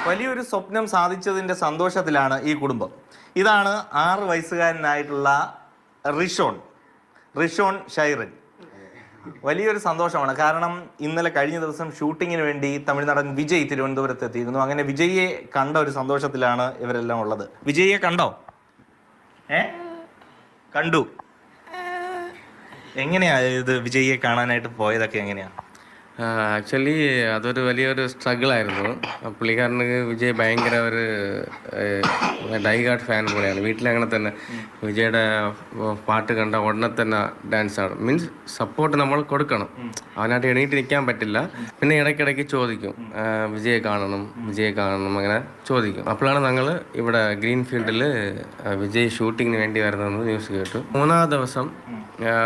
വലിയൊരു സ്വപ്നം സാധിച്ചതിൻ്റെ സന്തോഷത്തിലാണ് ഈ കുടുംബം. ഇതാണ് 6 വയസ്സുകാരനായിട്ടുള്ള റിഷോൺ ഷൈറിൻ. വലിയൊരു സന്തോഷമാണ്. കാരണം ഇന്നലെ കഴിഞ്ഞ ദിവസം ഷൂട്ടിങ്ങിന് വേണ്ടി തമിഴ്നാടൻ വിജയ് തിരുവനന്തപുരത്ത് എത്തിയിരുന്നു. അങ്ങനെ വിജയിയെ കണ്ട ഒരു സന്തോഷത്തിലാണ് ഇവരെല്ലാം ഉള്ളത്. വിജയിയെ കണ്ടോ? കണ്ടു. എങ്ങനെയാ ഇത് വിജയിയെ കാണാനായിട്ട് പോയതൊക്കെ എങ്ങനെയാ? ആക്ച്വലി അതൊരു വലിയൊരു സ്ട്രഗിളായിരുന്നു. പുള്ളിക്കാരന് വിജയ് ഭയങ്കര ഒരു ഡൈഹാർഡ് ഫാൻ പോലെയാണ്. വീട്ടിലങ്ങനെ തന്നെ വിജയുടെ പാട്ട് കണ്ട ഉടനെ തന്നെ ഡാൻസ് ആടും. മീൻസ് സപ്പോർട്ട് നമ്മൾ കൊടുക്കണം. അവനായിട്ട് എണീറ്റ് നിൽക്കാൻ പറ്റില്ല. പിന്നെ ഇടയ്ക്കിടയ്ക്ക് ചോദിക്കും വിജയെ കാണണം അങ്ങനെ ചോദിക്കും. അപ്പോഴാണ് ഞങ്ങൾ ഇവിടെ ഗ്രീൻ ഫീൽഡിൽ വിജയ് ഷൂട്ടിങ്ങിന് വേണ്ടി വരുന്നതെന്ന് ന്യൂസ് കേട്ടു. 3-ാം ദിവസം